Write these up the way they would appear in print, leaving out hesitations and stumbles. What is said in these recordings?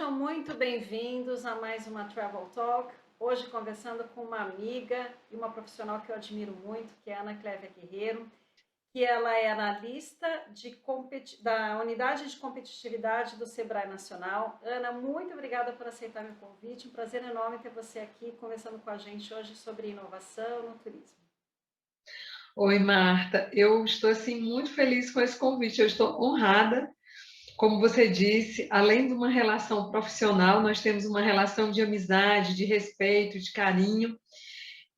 Sejam muito bem-vindos a mais uma Travel Talk. Hoje conversando com uma amiga e uma profissional que eu admiro muito, que é a Ana Clévia Guerreiro, que ela é analista da Unidade de Competitividade do Sebrae Nacional. Ana, muito obrigada por aceitar meu convite. Um prazer enorme ter você aqui conversando com a gente hoje sobre inovação no turismo. Oi, Marta. Eu estou assim muito feliz com esse convite. Eu estou honrada. Como você disse, além de uma relação profissional, nós temos uma relação de amizade, de respeito, de carinho.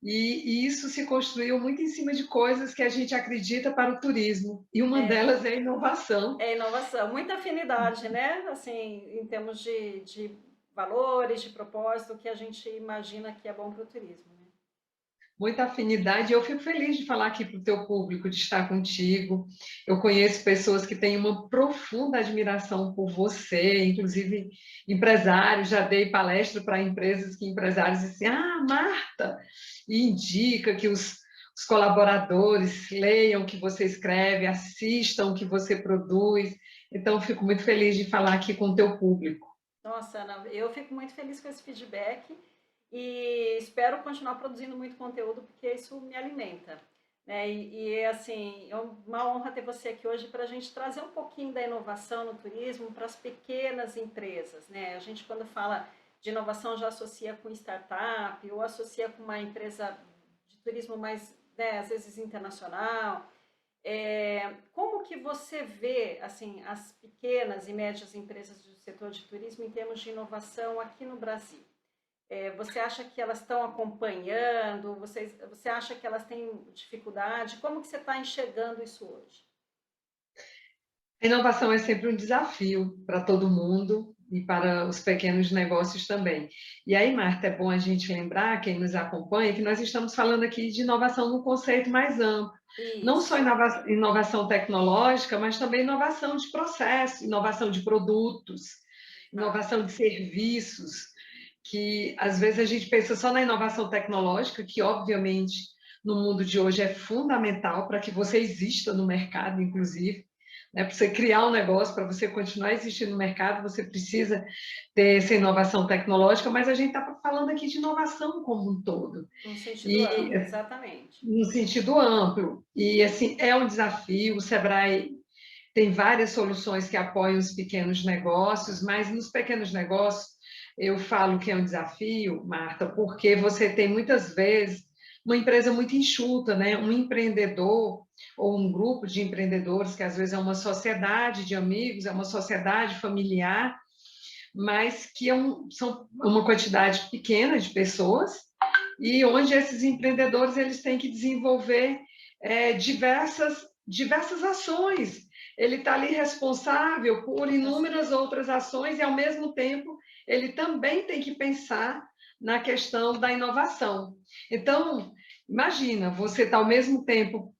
E isso se construiu muito em cima de coisas que a gente acredita para o turismo. E uma delas é a inovação. É inovação, muita afinidade, né? Assim, em termos de valores, de propósito, que a gente imagina que é bom para o turismo, né? Muita afinidade. Eu fico feliz de falar aqui para o teu público, de estar contigo. Eu conheço pessoas que têm uma profunda admiração por você, inclusive empresários. Já dei palestra para empresas que empresários dizem, Marta, e indica que os colaboradores leiam o que você escreve, assistam o que você produz. Então, eu fico muito feliz de falar aqui com o teu público. Nossa, Ana, eu fico muito feliz com esse feedback e espero continuar produzindo muito conteúdo porque isso me alimenta. Né? Assim, é uma honra ter você aqui hoje para a gente trazer um pouquinho da inovação no turismo para as pequenas empresas. Né? A gente, quando fala de inovação, já associa com startup ou associa com uma empresa de turismo mais, né, às vezes internacional. Como que você vê assim as pequenas e médias empresas do setor de turismo em termos de inovação aqui no Brasil? Você acha que elas estão acompanhando? Você acha que elas têm dificuldade? Como que você está enxergando isso hoje? A inovação é sempre um desafio para todo mundo e para os pequenos negócios também. E aí, Marta, é bom a gente lembrar, quem nos acompanha, que nós estamos falando aqui de inovação no conceito mais amplo. Não só Isso. inovação tecnológica, mas também inovação de processo, inovação de produtos, Ah, inovação de serviços, que às vezes a gente pensa só na inovação tecnológica, que obviamente no mundo de hoje é fundamental para que você exista no mercado, inclusive, né? Para você criar um negócio, para você continuar existindo no mercado, você precisa ter essa inovação tecnológica, mas a gente está falando aqui de inovação como um todo, num sentido e amplo, exatamente. no sentido amplo. E assim, é um desafio, o Sebrae tem várias soluções que apoiam os pequenos negócios, mas nos pequenos negócios eu falo que é um desafio, Marta, porque você tem muitas vezes uma empresa muito enxuta, né? Um empreendedor ou um grupo de empreendedores, que às vezes é uma sociedade de amigos, é uma sociedade familiar, mas que são uma quantidade pequena de pessoas e onde esses empreendedores eles têm que desenvolver diversas ações. Ele está ali responsável por inúmeras outras ações e, ao mesmo tempo, ele também tem que pensar na questão da inovação. Então, imagina, você está ao mesmo tempo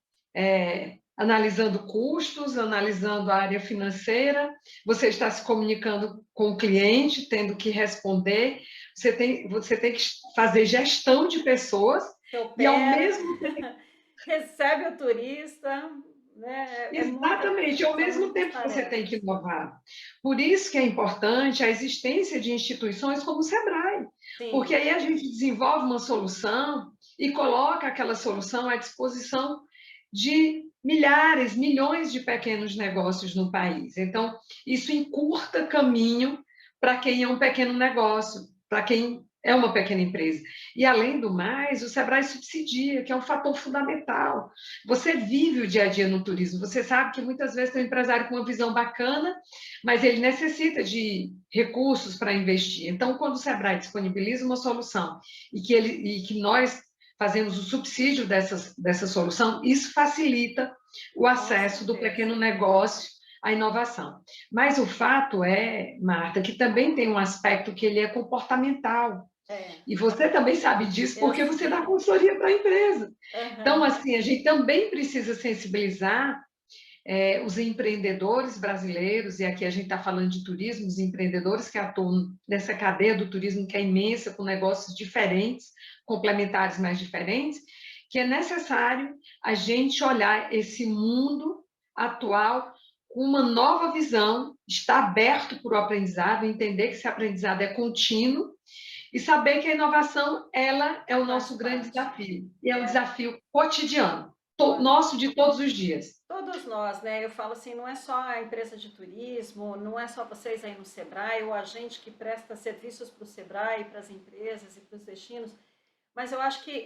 analisando custos, analisando a área financeira, você está se comunicando com o cliente, tendo que responder, você tem que fazer gestão de pessoas Você e, ao opera, mesmo recebe o turista, né? Exatamente, ao São mesmo muitas tempo você tem que tarefas. inovar. Por isso que é importante a existência de instituições como o Sebrae, porque Sim. aí a gente desenvolve uma solução e coloca aquela solução à disposição de milhares, milhões de pequenos negócios no país. Então, isso encurta caminho para quem é um pequeno negócio, para quem é uma pequena empresa. E, além do mais, o Sebrae subsidia, que é um fator fundamental. Você vive o dia a dia no turismo, você sabe que muitas vezes tem um empresário com uma visão bacana, mas ele necessita de recursos para investir. Então, quando o Sebrae disponibiliza uma solução e que nós fazemos o subsídio dessa solução, isso facilita o Com acesso do certeza. pequeno negócio à inovação. Mas o fato é, Marta, que também tem um aspecto que ele é comportamental. É, E você também sabe disso eu porque você dá sei. consultoria para a empresa. Então, Uhum. assim, a gente também precisa sensibilizar os empreendedores brasileiros, e aqui a gente está falando de turismo, os empreendedores que atuam nessa cadeia do turismo que é imensa, com negócios diferentes, complementares, mas diferentes, que é necessário a gente olhar esse mundo atual com uma nova visão, estar aberto para o aprendizado, entender que esse aprendizado é contínuo e saber que a inovação ela é o Faz nosso grande parte. desafio, e é um É, desafio cotidiano, olha, nosso de todos os dias. todos nós, né? Eu falo assim, não é só a empresa de turismo, não é só vocês aí no Sebrae, ou a gente que presta serviços para o Sebrae, para as empresas e para os destinos, mas eu acho que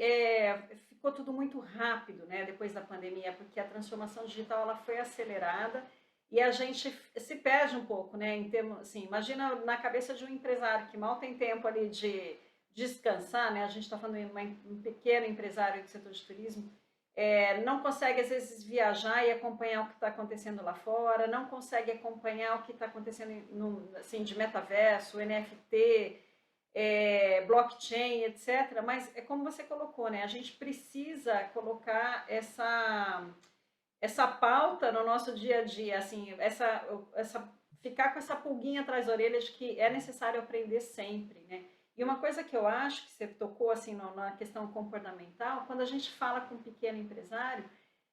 ficou tudo muito rápido, né, depois da pandemia, porque a transformação digital ela foi acelerada e a gente se perde um pouco, né, em termos, assim, imagina na cabeça de um empresário que mal tem tempo ali de descansar, né, a gente está falando de um pequeno empresário do setor de turismo, não consegue às vezes viajar e acompanhar o que está acontecendo lá fora, não consegue acompanhar o que está acontecendo no, assim, de metaverso, NFT, blockchain, etc. Mas é como você colocou, né? A gente precisa colocar essa pauta no nosso dia a dia, assim, ficar com essa pulguinha atrás da orelha de que é necessário aprender sempre, né? E uma coisa que eu acho que você tocou assim na questão comportamental, quando a gente fala com um pequeno empresário,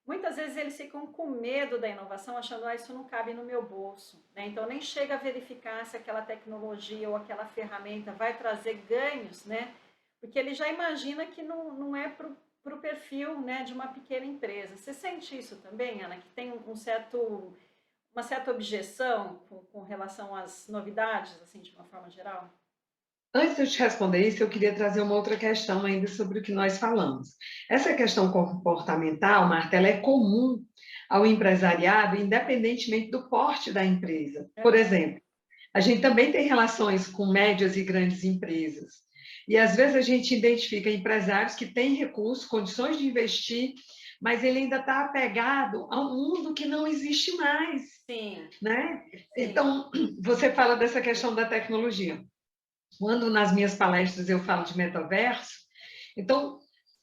muitas vezes eles ficam com medo da inovação, achando que isso não cabe no meu bolso, né? Então nem chega a verificar se aquela tecnologia ou aquela ferramenta vai trazer ganhos, né? Porque ele já imagina que não é para o perfil, né, de uma pequena empresa. Você sente isso também, Ana, que tem uma certa objeção com relação às novidades, assim, de uma forma geral? Antes de eu te responder isso, eu queria trazer uma outra questão ainda sobre o que nós falamos. Essa questão comportamental, Marta, ela é comum ao empresariado, independentemente do porte da empresa. Por Uhum. exemplo, a gente também tem relações com médias e grandes empresas. E às vezes a gente identifica empresários que têm recursos, condições de investir, mas ele ainda está apegado a um mundo que não existe mais, Sim, né? sim. Então, você fala dessa questão da tecnologia. Quando nas minhas palestras eu falo de metaverso, então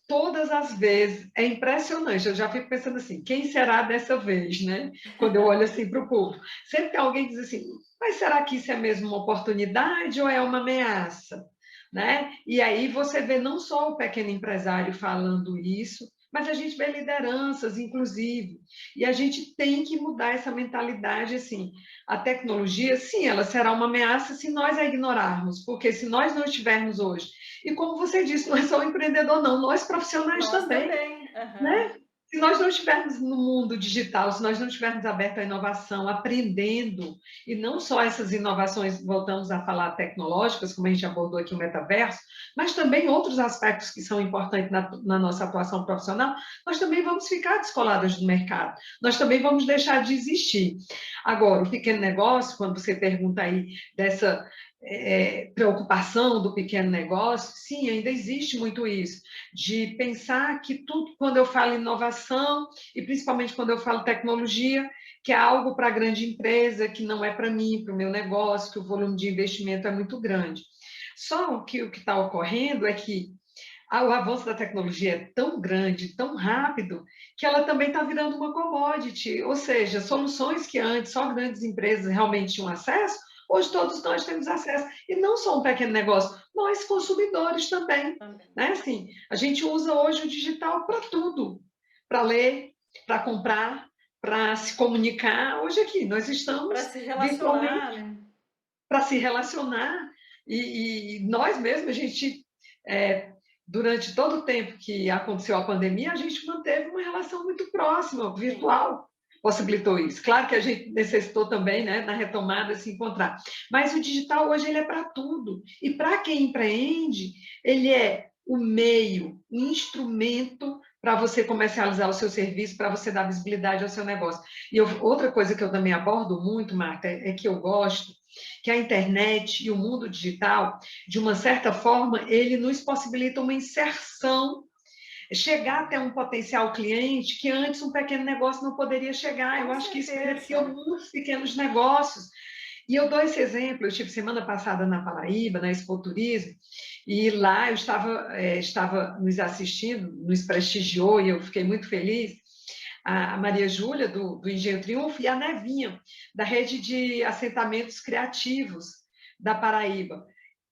todas as vezes é impressionante. Eu já fico pensando assim, quem será dessa vez, né? Quando eu olho assim para o povo, sempre tem alguém que diz assim, mas será que isso é mesmo uma oportunidade ou é uma ameaça, né? E aí você vê não só o pequeno empresário falando isso, mas a gente vê lideranças, inclusive, e a gente tem que mudar essa mentalidade assim. A tecnologia, sim, ela será uma ameaça se nós a ignorarmos, porque se nós não estivermos hoje, e como você disse, não é só o empreendedor, não, nós profissionais Nós também, também. Uhum. né? Se nós não estivermos no mundo digital, se nós não estivermos abertos à inovação, aprendendo, e não só essas inovações, voltamos a falar tecnológicas, como a gente abordou aqui o metaverso, mas também outros aspectos que são importantes na nossa atuação profissional, nós também vamos ficar descoladas do mercado, nós também vamos deixar de existir. Agora, o pequeno negócio, quando você pergunta aí dessa preocupação do pequeno negócio, sim, ainda existe muito isso, de pensar que tudo, quando eu falo inovação, e principalmente quando eu falo tecnologia, que é algo para a grande empresa, que não é para mim, para o meu negócio, que o volume de investimento é muito grande. Só que o que está ocorrendo é que o avanço da tecnologia é tão grande, tão rápido, que ela também está virando uma commodity, ou seja, soluções que antes só grandes empresas realmente tinham acesso, hoje todos nós temos acesso. E não só um pequeno negócio, nós consumidores também. Também. Né? Assim, a gente usa hoje o digital para tudo, para ler, para comprar, para se comunicar. Hoje aqui, nós Para estamos se virtualmente relacionar, né? para se relacionar, e nós mesmos, a gente, é, durante todo o tempo que aconteceu a pandemia, a gente manteve uma relação muito próxima, Sim. virtual, possibilitou isso. Claro que a gente necessitou também, né, na retomada, se encontrar, mas o digital hoje ele é para tudo, e para quem empreende, ele é o meio, o instrumento para você comercializar o seu serviço, para você dar visibilidade ao seu negócio. E outra coisa que eu também abordo muito, Marta, é que eu gosto que a internet e o mundo digital, de uma certa forma, ele nos possibilita uma inserção, chegar até um potencial cliente que antes um pequeno negócio não poderia chegar. Eu Com acho que isso beneficia certeza. muitos pequenos negócios. E eu dou esse exemplo, eu estive semana passada na Paraíba, na Expo Turismo, e lá eu estava nos assistindo, nos prestigiou, e eu fiquei muito feliz, a Maria Júlia, do Engenho Triunfo, e a Nevinha, da rede de assentamentos criativos da Paraíba.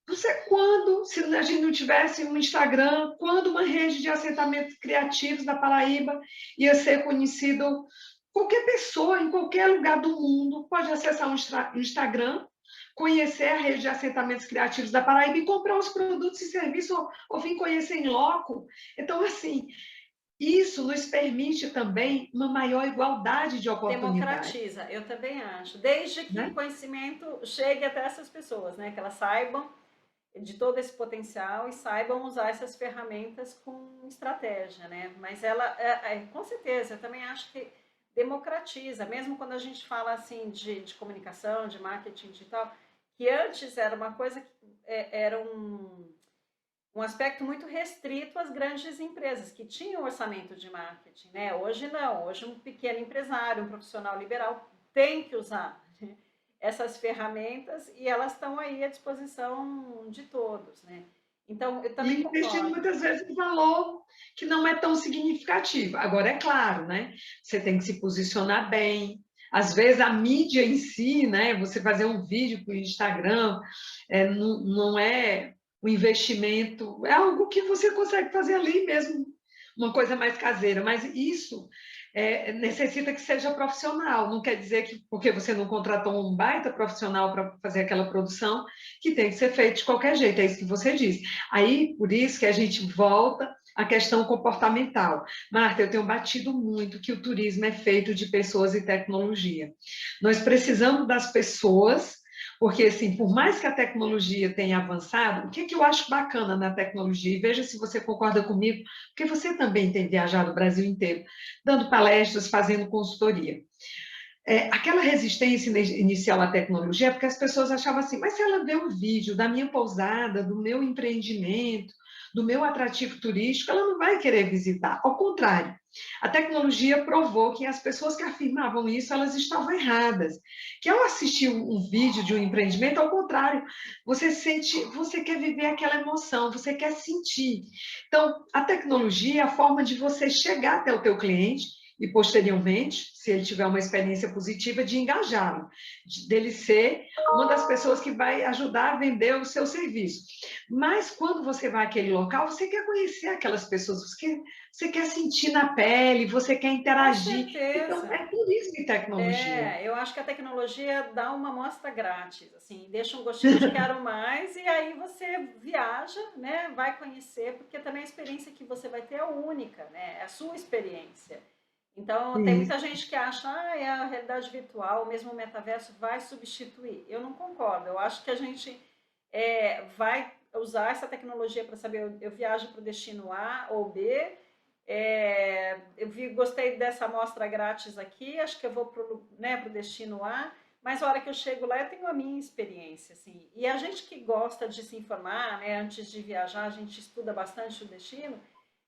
Você, quando, se a gente não tivesse um Instagram, quando uma rede de assentamentos criativos da Paraíba ia ser conhecido qualquer pessoa, em qualquer lugar do mundo, pode acessar o Instagram, conhecer a rede de assentamentos criativos da Paraíba e comprar os produtos e serviços, ou vir conhecer em loco. Então, assim, isso nos permite também uma maior igualdade de oportunidades, Democratiza, eu também acho. Desde que o né? conhecimento chegue até essas pessoas, né? Que elas saibam de todo esse potencial e saibam usar essas ferramentas com estratégia, né? Mas ela, com certeza, eu também acho que democratiza, mesmo quando a gente fala assim de comunicação, de marketing digital, que antes era uma coisa que era um aspecto muito restrito às grandes empresas que tinham orçamento de marketing, né? Hoje não, hoje um pequeno empresário, um profissional liberal tem que usar essas ferramentas e elas estão aí à disposição de todos, né? Então, eu também E investindo concordo. muitas vezes em valor que não é tão significativo. Agora, é claro, né? Você tem que se posicionar bem. Às vezes, a mídia em si, né? Você fazer um vídeo para o Instagram, não é um investimento, é algo que você consegue fazer ali mesmo, uma coisa mais caseira. Mas isso necessita que seja profissional. Não quer dizer que, porque você não contratou um baita profissional para fazer aquela produção, que tem que ser feito de qualquer jeito. É isso que você disse. Aí, por isso que a gente volta à questão comportamental. Marta, eu tenho batido muito que o turismo é feito de pessoas e tecnologia. Nós precisamos das pessoas, porque, assim, por mais que a tecnologia tenha avançado, o que, que eu acho bacana na tecnologia, e veja se você concorda comigo, porque você também tem viajado o Brasil inteiro, dando palestras, fazendo consultoria. Aquela resistência inicial à tecnologia, porque as pessoas achavam assim, mas se ela vê um vídeo da minha pousada, do meu empreendimento, do meu atrativo turístico, ela não vai querer visitar. Ao contrário, a tecnologia provou que as pessoas que afirmavam isso, elas estavam erradas. Que ao assistir um vídeo de um empreendimento, ao contrário, você sente, você quer viver aquela emoção, você quer sentir. Então, a tecnologia é a forma de você chegar até o teu cliente e, posteriormente, se ele tiver uma experiência positiva, de engajá-lo, dele ser uma das pessoas que vai ajudar a vender o seu serviço. Mas, quando você vai àquele local, você quer conhecer aquelas pessoas, você quer sentir na pele, você quer Com interagir. Então, certeza. é turismo e tecnologia. Eu acho que a tecnologia dá uma amostra grátis, assim, deixa um gostinho de quero mais, e aí você viaja, né? Vai conhecer, porque também a experiência que você vai ter é única, né? É a sua experiência. Então, tem muita Isso. gente que acha, é a realidade virtual, mesmo o metaverso vai substituir. Eu não concordo. Eu acho que a gente vai usar essa tecnologia para saber, eu viajo para o destino A ou B, gostei dessa amostra grátis aqui, acho que eu vou para o, né, pro destino A, mas a hora que eu chego lá eu tenho a minha experiência, assim. E a gente que gosta de se informar, né, antes de viajar, a gente estuda bastante o destino,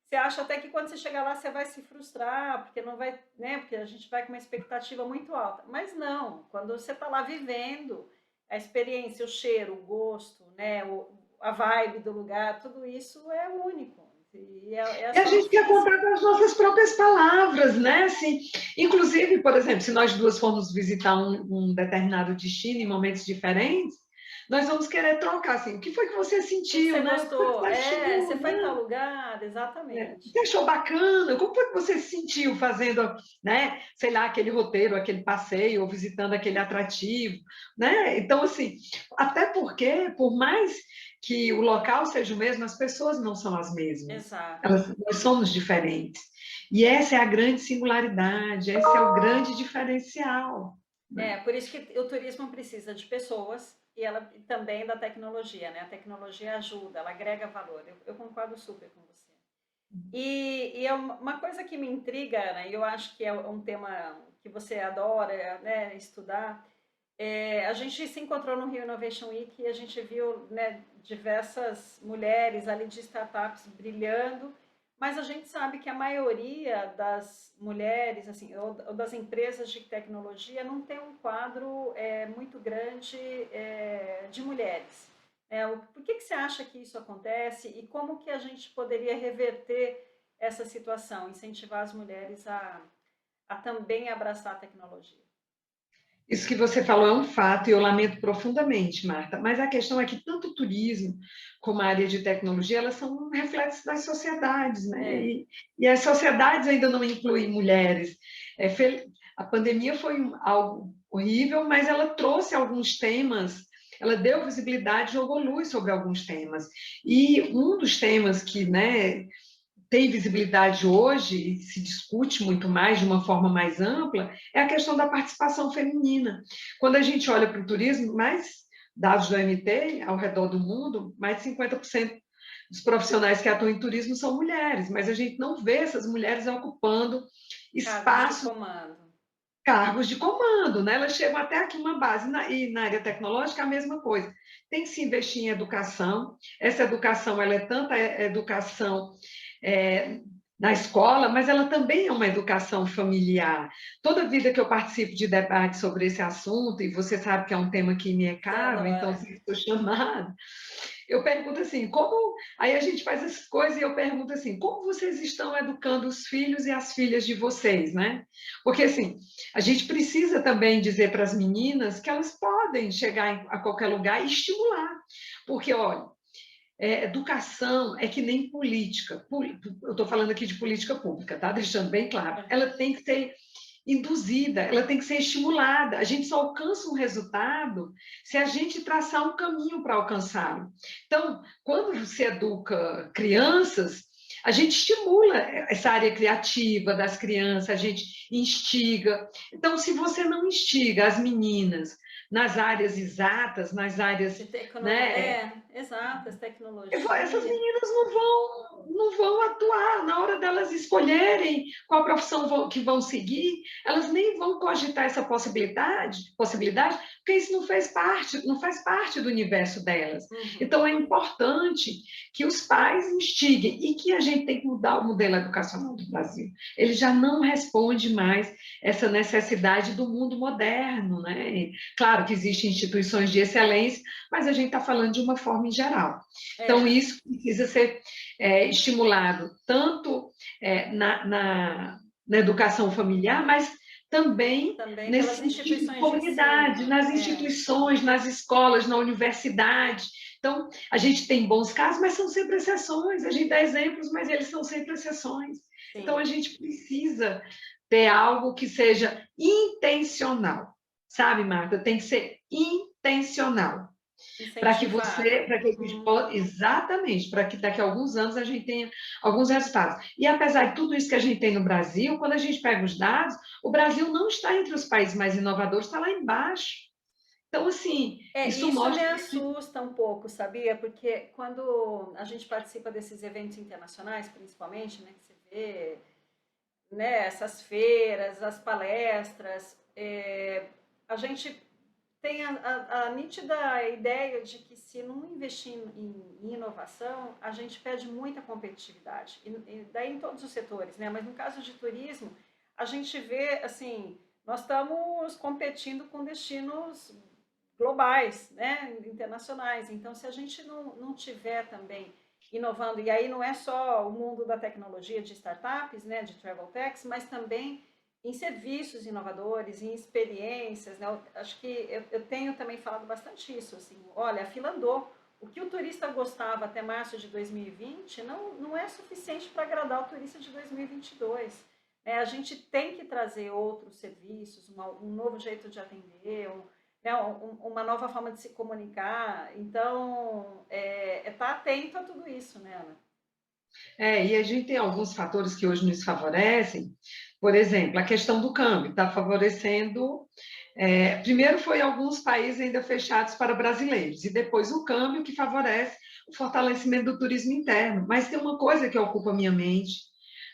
você acha até que quando você chegar lá você vai se frustrar, porque não vai, né, porque a gente vai com uma expectativa muito alta. Mas não, quando você está lá vivendo a experiência, o cheiro, o gosto, né, a vibe do lugar, tudo isso é único. E é E a só gente quer diferenciar. contar com as nossas próprias palavras, né? Assim, inclusive, por exemplo, se nós duas formos visitar um determinado destino em momentos diferentes, nós vamos querer trocar, assim, o que foi que você O que você sentiu, né? O que foi que gostou? você Você achou, foi em tal né? lugar? Exatamente. Você achou bacana? Como foi que você se sentiu fazendo, né? Sei lá, aquele roteiro, aquele passeio, ou visitando aquele atrativo, né? Então, assim, até porque, por mais que o local seja o mesmo, as pessoas não são as mesmas. Exato. Nós somos diferentes. E essa é a grande singularidade, esse é o grande diferencial, né? Por isso que o turismo precisa de pessoas e ela também da tecnologia, né? A tecnologia ajuda, ela agrega valor. Eu concordo super com você. E é uma coisa que me intriga, né? E eu acho que é um tema que você adora, né, estudar. A gente se encontrou no Rio Innovation Week e a gente viu, né, diversas mulheres ali de startups brilhando, mas a gente sabe que a maioria das mulheres, assim, ou das empresas de tecnologia, não tem um quadro muito grande de mulheres. Por que você acha que isso acontece e como que a gente poderia reverter essa situação, incentivar as mulheres a também abraçar a tecnologia? Isso que você falou é um fato e eu lamento profundamente, Marta. Mas a questão é que tanto o turismo como a área de tecnologia, elas são um reflexo das sociedades, né? É, E as sociedades ainda não incluem mulheres. a pandemia foi algo horrível, mas ela trouxe alguns temas, ela deu visibilidade, jogou luz sobre alguns temas. E um dos temas que, né, tem visibilidade hoje e se discute muito mais de uma forma mais ampla é a questão da participação feminina. Quando a gente olha para o turismo, mais dados do OMT ao redor do mundo, mais de 50% dos profissionais que atuam em turismo são mulheres, mas a gente não vê essas mulheres ocupando Cargos de espaço, comando. cargos de comando, né? Elas chegam até aqui uma base, e na área tecnológica a mesma coisa. Tem que se investir em educação, essa educação ela é tanta educação é, na escola, mas ela também é uma educação familiar. Toda vida que eu participo de debate sobre esse assunto, e você sabe que é um tema que me é Você caro, então adora. se estou chamada, eu pergunto assim, como... Aí a gente faz essas coisas e eu pergunto assim, como vocês estão educando os filhos e as filhas de vocês, né? Porque, assim, a gente precisa também dizer para as meninas que elas podem chegar a qualquer lugar e estimular. Porque, olha, educação é que nem política. Eu estou falando aqui de política pública, tá? Deixando bem claro. Ela tem que ser induzida, ela tem que ser estimulada. A gente só alcança um resultado se a gente traçar um caminho para alcançá-lo. Então, quando se educa crianças, a gente estimula essa área criativa das crianças, a gente instiga. Então, se você não instiga as meninas nas áreas exatas, nas áreas, né, Exatas, essas tecnologia. meninas não vão atuar na hora delas escolherem qual profissão que vão seguir, elas nem vão cogitar essa possibilidade, porque isso não faz parte do universo delas. Uhum. Então é importante que os pais instiguem e que a gente tem que mudar o modelo educacional do Brasil. Ele já não responde mais essa necessidade do mundo moderno, né? E, claro que existem instituições de excelência, mas a gente está falando de uma forma em geral. Então, É, isso precisa ser estimulado tanto na educação familiar, mas também também nesse pelas sentido de instituições de comunidade, ensino. nas É, instituições, nas escolas, na universidade. Então, a gente tem bons casos, mas são sempre exceções. A gente dá exemplos, mas eles são sempre exceções. Então, sim. a gente precisa ter algo que seja intencional. Sabe, Marta? Tem que ser intencional Incentivado. para que a gente possa, exatamente, para que daqui a alguns anos a gente tenha alguns resultados. E apesar de tudo isso que a gente tem no Brasil, quando a gente pega os dados, o Brasil não está entre os países mais inovadores, está lá embaixo. Então, assim, isso Isso me mostra que... assusta um pouco, sabia? Porque quando a gente participa desses eventos internacionais, principalmente, né, que você vê, né, essas feiras, as palestras, a gente tem a nítida ideia de que se não investir em inovação, a gente perde muita competitividade. E daí em todos os setores, né? Mas no caso de turismo, a gente vê, assim, nós estamos competindo com destinos globais, né? Internacionais. Então, se a gente não tiver também inovando, e aí não é só o mundo da tecnologia de startups, né? De travel techs, mas também em serviços inovadores, em experiências, né? Eu acho que eu tenho também falado bastante isso, assim, olha, a fila andou. O que o turista gostava até março de 2020 não é suficiente para agradar o turista de 2022. A gente tem que trazer outros serviços, um novo jeito de atender, né, uma nova forma de se comunicar. Então, estar atento a tudo isso, né, Ana? E a gente tem alguns fatores que hoje nos favorecem. Por exemplo, a questão do câmbio está favorecendo. Primeiro foi alguns países ainda fechados para brasileiros, e depois o câmbio que favorece o fortalecimento do turismo interno. Mas tem uma coisa que ocupa a minha mente,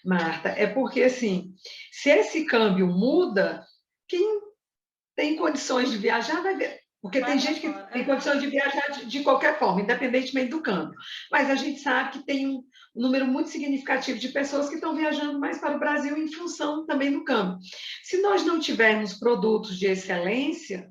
Marta, é porque, assim, se esse câmbio muda, quem tem condições de viajar vai ver. Porque Vai tem para gente que fora. tem Uhum. condições de viajar de qualquer forma, independentemente do câmbio. Mas a gente sabe que tem um número muito significativo de pessoas que estão viajando mais para o Brasil em função também do câmbio. Se nós não tivermos produtos de excelência,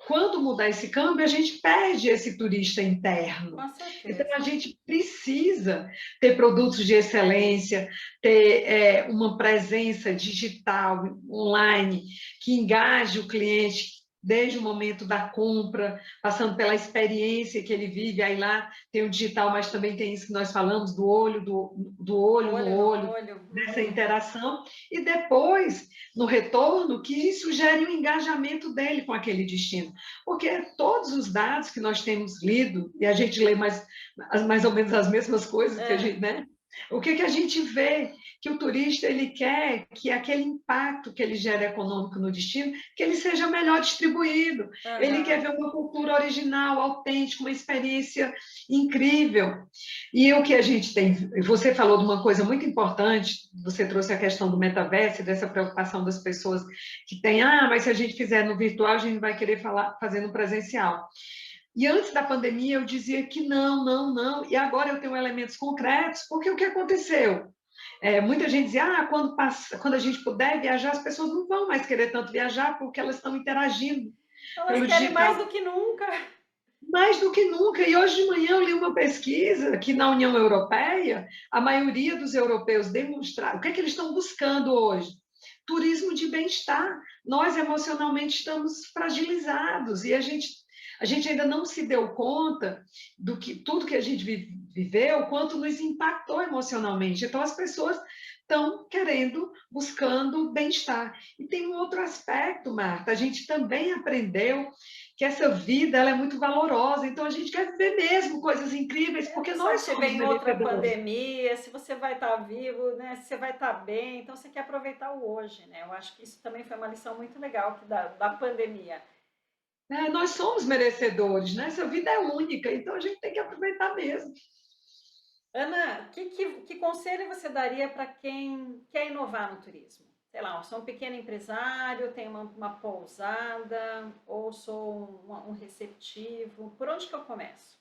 quando mudar esse câmbio, a gente perde esse turista interno. Com Então, certeza. a gente precisa ter produtos de excelência, ter uma presença digital, online, que engaje o cliente, desde o momento da compra, passando pela experiência que ele vive, aí lá tem o digital, mas também tem isso que nós falamos, do olho, do olho no Olho no olho, olho. dessa Uhum. interação, e depois, no retorno, que isso gere um engajamento dele com aquele destino. Porque todos os dados que nós temos lido, e a gente lê mais ou menos as mesmas coisas que a É. gente, né? O que a gente vê? Que o turista ele quer que aquele impacto que ele gera econômico no destino, que ele seja melhor distribuído. Ele quer Aham. ver uma cultura original, autêntica, uma experiência incrível. E o que a gente tem, você falou de uma coisa muito importante, você trouxe a questão do metaverso, dessa preocupação das pessoas que têm, mas se a gente fizer no virtual, a gente vai querer fazer no presencial. E antes da pandemia eu dizia que não, não, não, e agora eu tenho elementos concretos, porque o que aconteceu? Muita gente dizia, quando a gente puder viajar, as pessoas não vão mais querer tanto viajar, porque elas estão interagindo Elas pelo querem mais digital do que nunca. mais do que nunca. E hoje de manhã eu li uma pesquisa que na União Europeia, a maioria dos europeus demonstraram, o que é que eles estão buscando hoje? Turismo de bem-estar. Nós emocionalmente estamos fragilizados e a gente ainda não se deu conta do que tudo que a gente viveu, quanto nos impactou emocionalmente. Então as pessoas estão querendo, buscando bem-estar. E tem um outro aspecto, Marta, a gente também aprendeu que essa vida ela é muito valorosa, então a gente quer viver mesmo coisas incríveis, É, porque não sabe nós se somos vem outra merecedores. pandemia, se você vai estar vivo, né? Se você vai estar bem. Então você quer aproveitar o hoje, né? Eu acho que isso também foi uma lição muito legal que da pandemia. Nós somos merecedores, né? Essa vida é única, então a gente tem que aproveitar mesmo. Ana, que conselho você daria para quem quer inovar no turismo? Sei lá, eu sou um pequeno empresário, tenho uma pousada, ou sou um receptivo. Por onde que eu começo?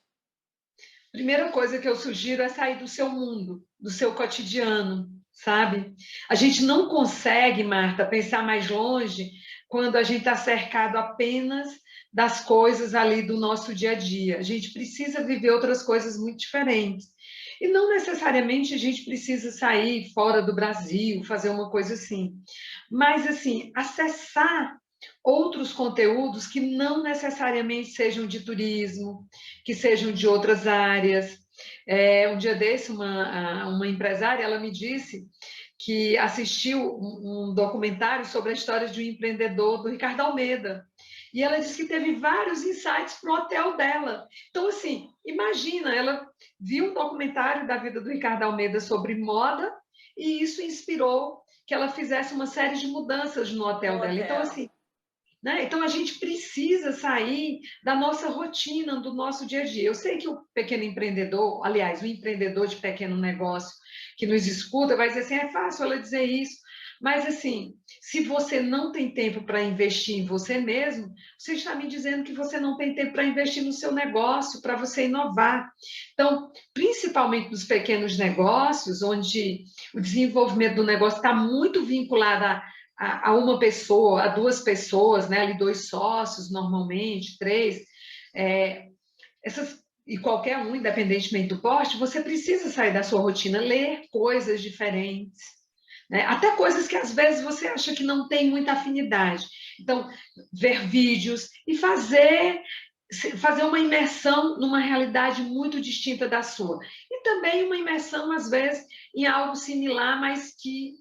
Primeira coisa que eu sugiro é sair do seu mundo, do seu cotidiano, sabe? A gente não consegue, Marta, pensar mais longe quando a gente está cercado apenas das coisas ali do nosso dia a dia. A gente precisa viver outras coisas muito diferentes. E não necessariamente a gente precisa sair fora do Brasil, fazer uma coisa assim. Mas, assim, acessar outros conteúdos que não necessariamente sejam de turismo, que sejam de outras áreas. Um dia desse, uma empresária, ela me disse que assistiu um documentário sobre a história de um empreendedor, do Ricardo Almeida, e ela disse que teve vários insights para o hotel dela. Então, assim, imagina, ela viu um documentário da vida do Ricardo Almeida sobre moda, e isso inspirou que ela fizesse uma série de mudanças no No hotel dela. Então, hotel. assim, né? Então, a gente precisa sair da nossa rotina, do nosso dia a dia. Eu sei que o pequeno empreendedor, aliás, o empreendedor de pequeno negócio que nos escuta, vai dizer assim: é fácil ela dizer isso. Mas, assim, se você não tem tempo para investir em você mesmo, você está me dizendo que você não tem tempo para investir no seu negócio, para você inovar. Então, principalmente nos pequenos negócios, onde o desenvolvimento do negócio está muito vinculado a uma pessoa, a duas pessoas, né? Ali dois sócios, normalmente, três, é, e qualquer um, independentemente do porte, você precisa sair da sua rotina, ler coisas diferentes, né? Até coisas que às vezes você acha que não tem muita afinidade. Então, ver vídeos e fazer uma imersão numa realidade muito distinta da sua. E também uma imersão, às vezes, em algo similar, mas que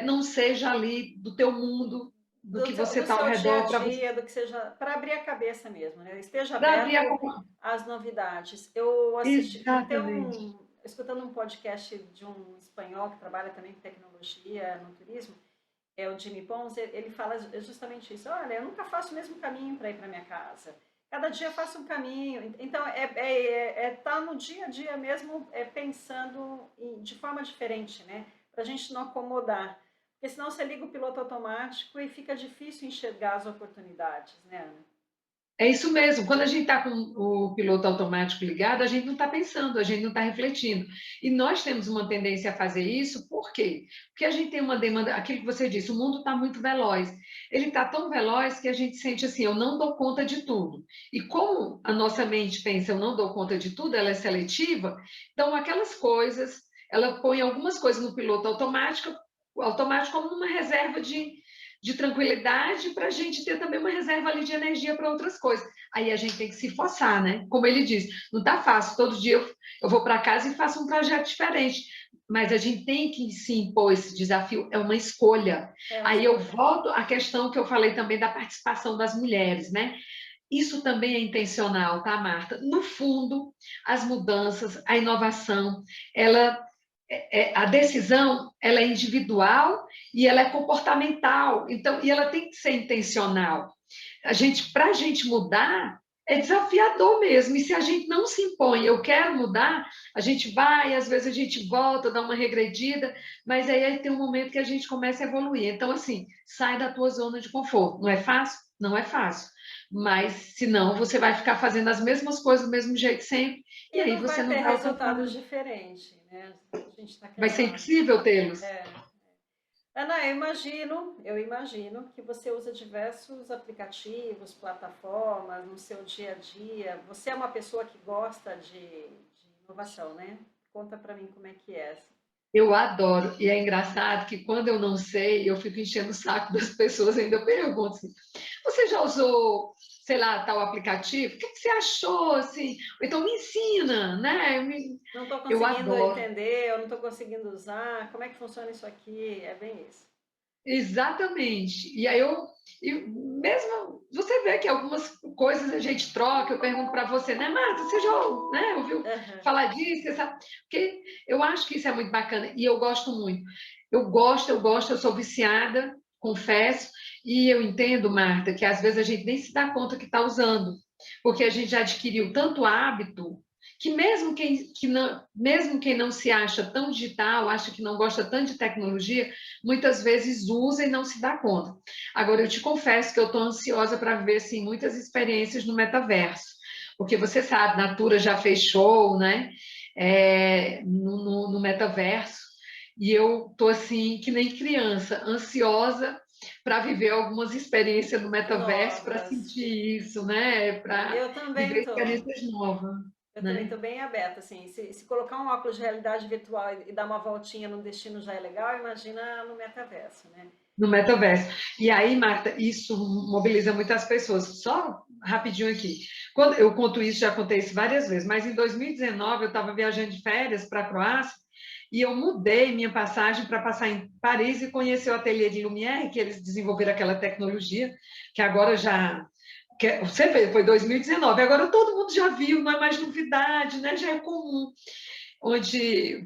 não seja ali do teu mundo, do que você Do está ao seu dia a redor, dia, do que seja, para abrir a cabeça mesmo, né? Esteja para abrir a... aberto às novidades. Eu assisti, tem Exatamente. escutando um podcast de um espanhol que trabalha também com tecnologia no turismo, é o Jimmy Pons, ele fala justamente isso. Olha, eu nunca faço o mesmo caminho para ir para minha casa. Cada dia eu faço um caminho. Então, tá no dia a dia mesmo, pensando de forma diferente, né? Para a gente não acomodar. Porque senão você liga o piloto automático e fica difícil enxergar as oportunidades, né, Ana? É isso mesmo. Quando a gente está com o piloto automático ligado, a gente não está pensando, a gente não está refletindo. E nós temos uma tendência a fazer isso, por quê? Porque a gente tem uma demanda, aquilo que você disse, o mundo está muito veloz. Ele está tão veloz que a gente sente assim, eu não dou conta de tudo. E como a nossa mente pensa, eu não dou conta de tudo, ela é seletiva, então aquelas coisas, ela põe algumas coisas no piloto automático como uma reserva de tranquilidade para a gente ter também uma reserva ali de energia para outras coisas. Aí a gente tem que se forçar, né? Como ele diz, não está fácil. Todo dia eu vou para casa e faço um trajeto diferente. Mas a gente tem que se impor esse desafio, é uma escolha. É uma Aí eu escolha. volto à questão que eu falei também da participação das mulheres, né? Isso também é intencional, tá, Marta? No fundo, as mudanças, a inovação, ela, a decisão, ela é individual e ela é comportamental. Então, e ela tem que ser intencional. Para a gente mudar, é desafiador mesmo. E se a gente não se impõe, eu quero mudar, a gente vai, às vezes a gente volta, dá uma regredida, mas aí tem um momento que a gente começa a evoluir. Então, assim, sai da tua zona de conforto. Não é fácil? Não é fácil. Mas, senão, você vai ficar fazendo as mesmas coisas do mesmo jeito sempre, e E aí não você vai não ter vai alcançar. resultados diferentes, né? A gente está Vai ser querendo. impossível tê-los. É. Ana, eu imagino que você usa diversos aplicativos, plataformas no seu dia a dia. Você é uma pessoa que gosta de inovação, né? Conta para mim como é que é. Eu adoro. E é engraçado que quando eu não sei, eu fico enchendo o saco das pessoas, ainda pergunto assim, você já usou, sei lá, tal aplicativo? O que você achou, assim? Ou então me ensina, né? Não estou Eu conseguindo adoro. entender, eu não estou conseguindo usar. Como é que funciona isso aqui? É bem isso. Exatamente. E aí mesmo, você vê que algumas coisas a gente troca, eu pergunto para você, né, Marta, você já, né, ouviu Aham. falar disso? Você sabe? Porque eu acho que isso é muito bacana e eu gosto muito. Eu sou viciada, confesso, e eu entendo, Marta, que às vezes a gente nem se dá conta que está usando, porque a gente já adquiriu tanto hábito que mesmo quem não se acha tão digital, acha que não gosta tanto de tecnologia, muitas vezes usa e não se dá conta. Agora, eu te confesso que eu estou ansiosa para ver assim, muitas experiências no metaverso, porque você sabe, Natura já fechou, né? No metaverso, e eu estou assim, que nem criança, ansiosa para viver algumas experiências no metaverso, para Novas. sentir isso, né? Para Eu também viver tô. experiências novas, Eu também né? estou bem aberta, assim. Se colocar um óculos de realidade virtual e dar uma voltinha no destino já é legal, imagina no metaverso, né? No metaverso. E aí, Marta, isso mobiliza muitas pessoas. Só rapidinho aqui. Quando eu conto isso, já contei isso várias vezes, mas em 2019 eu estava viajando de férias para a Croácia e eu mudei minha passagem para passar em Paris e conhecer o ateliê de Lumière, que eles desenvolveram aquela tecnologia que agora já você vê, foi 2019, agora todo mundo já viu, não é mais novidade, né? Já é comum onde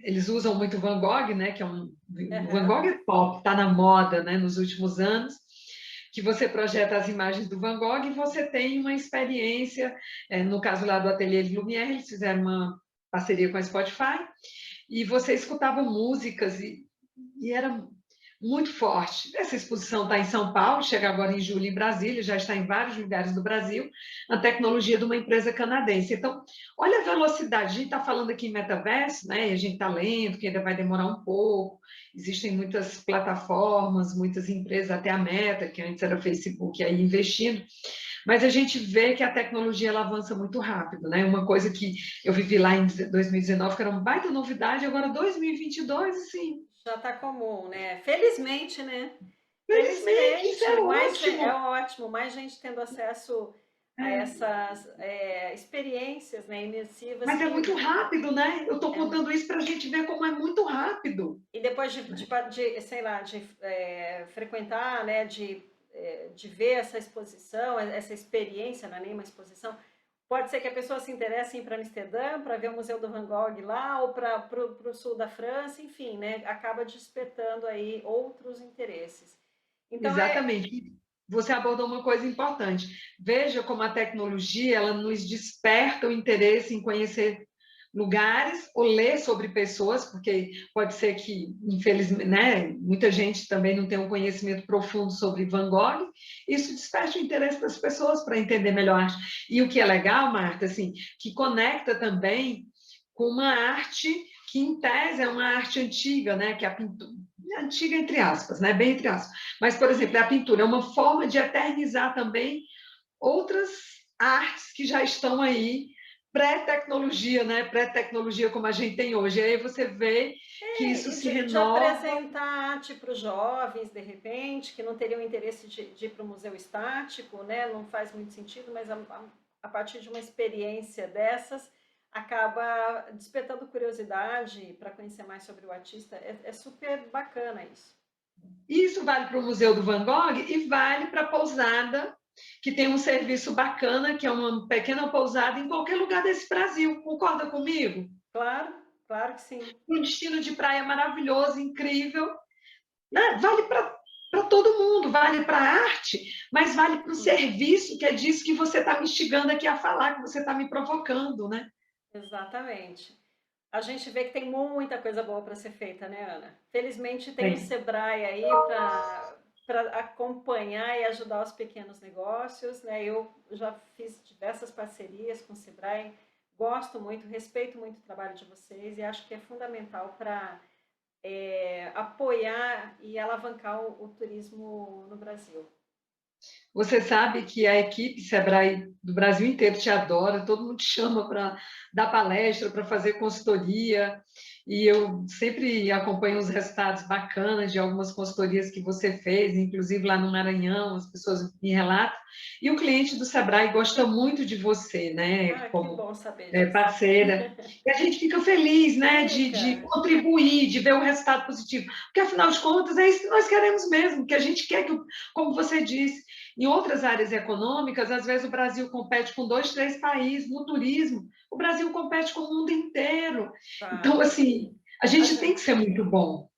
eles usam muito Van Gogh, né, que é o Van Aham. Gogh é pop, está na moda, né, nos últimos anos, que você projeta as imagens do Van Gogh e você tem uma experiência, no caso lá do Ateliê de Lumière, eles fizeram uma parceria com a Spotify, e você escutava músicas e era muito forte. Essa exposição está em São Paulo, chega agora em julho em Brasília, já está em vários lugares do Brasil, a tecnologia de uma empresa canadense. Então, olha a velocidade. A gente está falando aqui em metaverso, né? E a gente está lendo que ainda vai demorar um pouco. Existem muitas plataformas, muitas empresas, até a Meta, que antes era Facebook, aí investindo. Mas a gente vê que a tecnologia ela avança muito rápido, né? Uma coisa que eu vivi lá em 2019, que era uma baita novidade, agora 2022, assim, Já está comum, né? Felizmente, né? felizmente, isso é Felizmente, é ótimo. ótimo, mais gente tendo acesso a É, essas experiências, né, imersivas mas é muito que rápido, né? Eu estou é, contando isso para a gente ver como é muito rápido. e depois sei lá, frequentar, né, de ver essa exposição, essa experiência, não é nem uma exposição, pode ser que a pessoa se interesse em ir para Amsterdã, para ver o Museu do Van Gogh lá, ou para o sul da França, enfim, né, acaba despertando aí outros interesses. Então, Exatamente. Você abordou uma coisa importante. Veja como a tecnologia ela nos desperta o interesse em conhecer lugares ou ler sobre pessoas, porque pode ser que, infelizmente, né, muita gente também não tem um conhecimento profundo sobre Van Gogh. Isso desperta o interesse das pessoas para entender melhor a arte. E o que é legal, Marta, assim, que conecta também com uma arte que, em tese, é uma arte antiga, né, que é a pintura, antiga entre aspas, né, bem entre aspas. Mas, por exemplo, a pintura é uma forma de eternizar também outras artes que já estão aí pré-tecnologia, né? Pré-tecnologia como a gente tem hoje. Aí você vê que isso E se de renova. apresentar arte para os jovens, de repente, que não teriam interesse de ir para o museu estático, né? Não faz muito sentido, mas a partir de uma experiência dessas, acaba despertando curiosidade para conhecer mais sobre o artista. É super bacana isso. Isso vale para o Museu do Van Gogh e vale para a pousada, que tem um serviço bacana, que é uma pequena pousada em qualquer lugar desse Brasil. Concorda comigo? Claro, claro que sim. Um destino de praia maravilhoso, incrível, né? Vale para todo mundo, vale para a arte, mas vale para o serviço, que é disso que você está me instigando aqui a falar, que você está me provocando, né? Exatamente. A gente vê que tem muita coisa boa para ser feita, né, Ana? Felizmente tem o Bem, Sebrae aí para acompanhar e ajudar os pequenos negócios, né? Eu já fiz diversas parcerias com o Sebrae, gosto muito, respeito muito o trabalho de vocês e acho que é fundamental para apoiar e alavancar o turismo no Brasil. você sabe que a equipe Sebrae do Brasil inteiro te adora, todo mundo te chama para dar palestra, para fazer consultoria, e eu sempre acompanho os resultados bacanas de algumas consultorias que você fez, inclusive lá no Maranhão, as pessoas me relatam, e o cliente do Sebrae gosta muito de você, né, Ah, que como bom saber disso. parceira, e a gente fica feliz, né, de Fica. contribuir, de ver o resultado positivo, porque afinal de contas é isso que nós queremos mesmo, que a gente quer que, como você disse, em outras áreas econômicas, às vezes o Brasil compete com dois, três países. No turismo, o Brasil compete com o mundo inteiro. Então, Tá. assim, a A gente tem gente, que ser muito bom.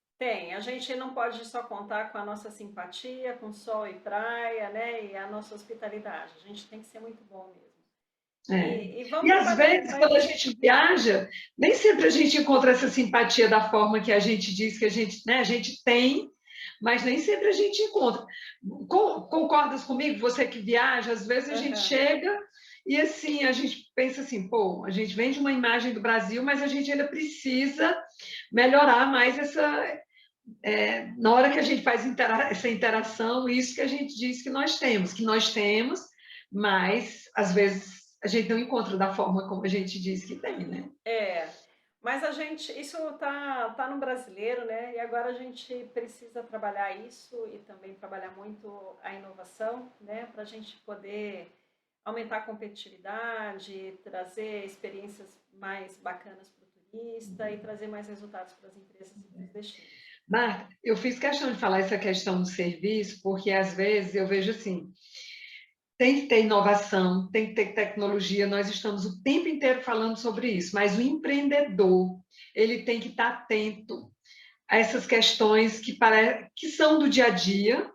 a gente não pode só contar com a nossa simpatia, com sol e praia, né? E a nossa hospitalidade. A gente tem que ser muito bom mesmo. É. E E vamos às trabalhando vezes, para quando a isso. gente viaja, nem sempre a gente encontra essa simpatia da forma que a gente diz que a gente, né, a gente tem, mas nem sempre a gente encontra. Concordas comigo? Você que viaja, às vezes a gente Aham. chega e assim, a gente pensa assim, pô, a gente vende uma imagem do Brasil, mas a gente ainda precisa melhorar mais na hora que a gente faz essa interação, isso que a gente diz que nós temos, mas às vezes a gente não encontra da forma como a gente diz que tem, né? É, mas isso tá no brasileiro, né? E agora a gente precisa trabalhar isso e também trabalhar muito a inovação, né? Para a gente poder aumentar a competitividade, trazer experiências mais bacanas para o turista e trazer mais resultados para as empresas e para os destinos. Marta, eu fiz questão de falar essa questão do serviço, porque às vezes eu vejo assim, tem que ter inovação, tem que ter tecnologia, nós estamos o tempo inteiro falando sobre isso, mas o empreendedor, ele tem que estar atento a essas questões que são do dia a dia,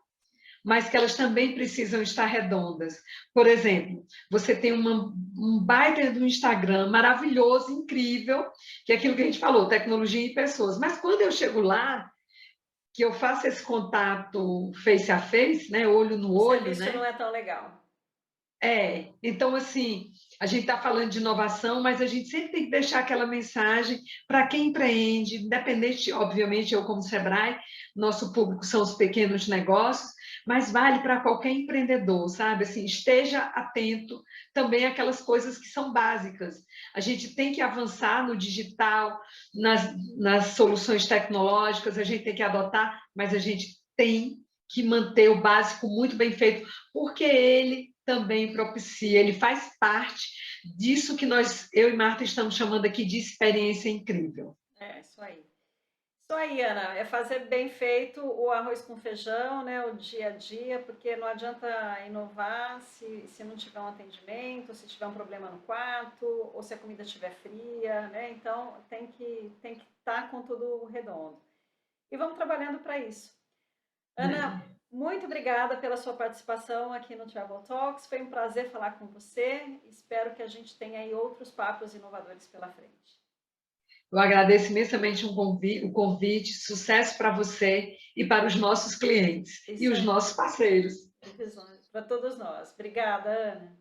mas que elas também precisam estar redondas. Por exemplo, você tem um baita do Instagram maravilhoso, incrível, que é aquilo que a gente falou, tecnologia e pessoas. Mas quando eu chego lá, que eu faço esse contato face a face, né, olho no O olho, serviço né? não é tão legal. Então assim, a gente está falando de inovação, mas a gente sempre tem que deixar aquela mensagem para quem empreende, independente, obviamente, eu como Sebrae, nosso público são os pequenos negócios, mas vale para qualquer empreendedor, sabe? Assim, esteja atento também àquelas coisas que são básicas. A gente tem que avançar no digital, nas soluções tecnológicas, a gente tem que adotar, mas a gente tem que manter o básico muito bem feito, porque ele também propicia, ele faz parte disso que eu e Marta estamos chamando aqui de experiência incrível. É, isso aí. Isso aí, Ana, é fazer bem feito o arroz com feijão, né, o dia a dia, porque não adianta inovar se não tiver um atendimento, se tiver um problema no quarto, ou se a comida estiver fria, né? Então tem que estar com tudo redondo. E vamos trabalhando para isso. Ana, É. muito obrigada pela sua participação aqui no Travel Talks. Foi um prazer falar com você. Espero que a gente tenha aí outros papos inovadores pela frente. Eu agradeço imensamente o convite, sucesso para você e para os nossos clientes e Isso os aí. nossos parceiros. Para todos nós. Obrigada, Ana.